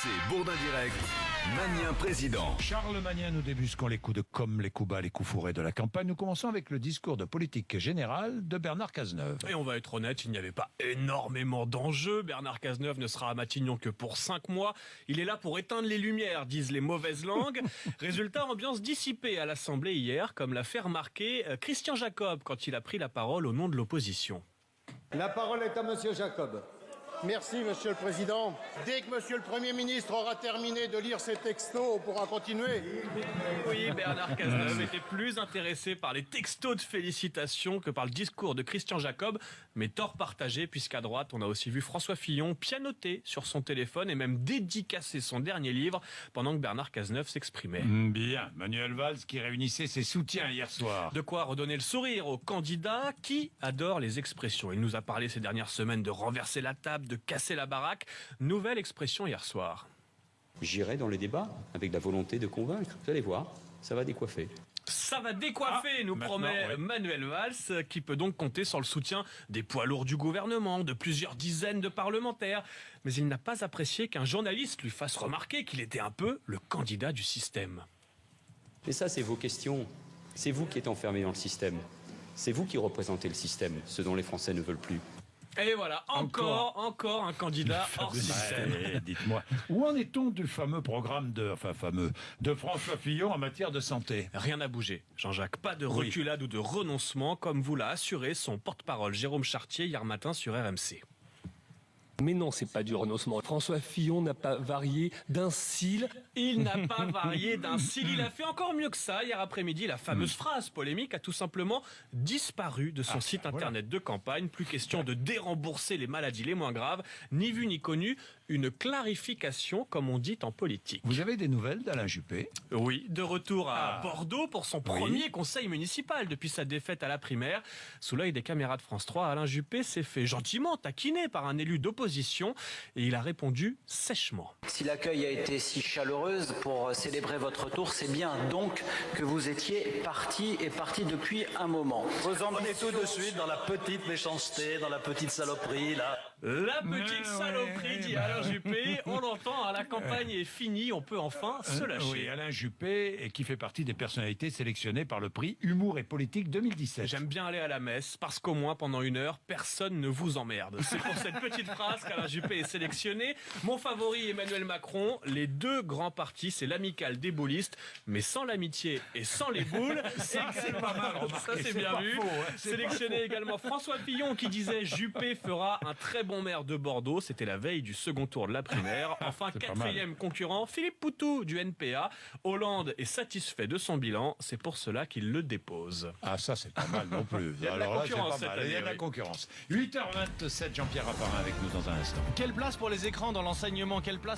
C'est Bourdin Direct, Magnien président. Charles Magnien nous débusquons les coups de com', les coups bas, les coups fourrés de la campagne. Nous commençons avec le discours de politique générale de Bernard Cazeneuve. Et on va être honnête, il n'y avait pas énormément d'enjeux. Bernard Cazeneuve ne sera à Matignon que pour 5 mois. Il est là pour éteindre les lumières, disent les mauvaises langues. Résultat, ambiance dissipée à l'Assemblée hier, comme l'a fait remarquer Christian Jacob quand il a pris la parole au nom de l'opposition. La parole est à Monsieur Jacob. Merci, Monsieur le Président. Dès que Monsieur le Premier ministre aura terminé de lire ses textos, on pourra continuer. Oui, Bernard Cazeneuve était plus intéressé par les textos de félicitations que par le discours de Christian Jacob, mais tort partagé, puisqu'à droite, on a aussi vu François Fillon pianoter sur son téléphone et même dédicacer son dernier livre pendant que Bernard Cazeneuve s'exprimait. Bien, Manuel Valls qui réunissait ses soutiens hier soir. De quoi redonner le sourire aux candidats qui adorent les expressions. Il nous a parlé ces dernières semaines de renverser la table, de casser la baraque. Nouvelle expression hier soir. J'irai dans les débats avec la volonté de convaincre. Vous allez voir, ça va décoiffer. Ça va décoiffer, nous promet ouais. Manuel Valls, qui peut donc compter sur le soutien des poids lourds du gouvernement, de plusieurs dizaines de parlementaires. Mais il n'a pas apprécié qu'un journaliste lui fasse remarquer qu'il était un peu le candidat du système. Mais ça, c'est vos questions. C'est vous qui êtes enfermés dans le système. C'est vous qui représentez le système, ce dont les Français ne veulent plus. Et voilà, encore un candidat hors système. Allez, dites-moi, où en est-on du fameux programme de François Fillon en matière de santé? Rien n'a bougé, Jean-Jacques. Pas de reculade ou de renoncement, comme vous l'a assuré son porte-parole Jérôme Chartier hier matin sur RMC. Mais non, c'est pas du renoncement. François Fillon n'a pas varié d'un cil. Il n'a pas varié d'un cil. Il a fait encore mieux que ça. Hier après-midi, la fameuse phrase polémique a tout simplement disparu de son site internet de campagne. Plus question de dérembourser les maladies les moins graves. Ni vu ni connu. Une clarification, comme on dit en politique. Vous avez des nouvelles d'Alain Juppé? Oui, de retour à Bordeaux pour son premier conseil municipal depuis sa défaite à la primaire. Sous l'œil des caméras de France 3, Alain Juppé s'est fait gentiment taquiner par un élu d'opposition et il a répondu sèchement. Si l'accueil a été si chaleureuse pour célébrer votre retour, c'est bien donc que vous étiez parti depuis un moment. Vous emmenez tout de suite dans la petite méchanceté, dans la petite saloperie, là. La petite saloperie, dit Alain Juppé. On l'entend, la campagne est finie, on peut enfin se lâcher. Oui, Alain Juppé, qui fait partie des personnalités sélectionnées par le prix Humour et Politique 2017. J'aime bien aller à la messe, parce qu'au moins, pendant 1 heure, personne ne vous emmerde. C'est pour cette petite phrase qu'Alain Juppé est sélectionné. Mon favori, Emmanuel Macron. Les deux grands partis, c'est l'amicale des boulistes, mais sans l'amitié et sans les boules. Ça, c'est pas mal remarqué. Ça, c'est bien vu. Faux, hein, Sélectionné également François Fillon, qui disait Juppé fera un très bon maire de Bordeaux. C'était la veille du second tour de la primaire. Enfin, 4e concurrent, Philippe Poutou du NPA. Hollande est satisfait de son bilan. C'est pour cela qu'il le dépose. Ah, ça, c'est pas mal non plus. Il y a de la concurrence cette année, Il y a de la concurrence. 8h27, Jean-Pierre Raffarin avec nous dans un instant. Quelle place pour les écrans dans l'enseignement? Quelle place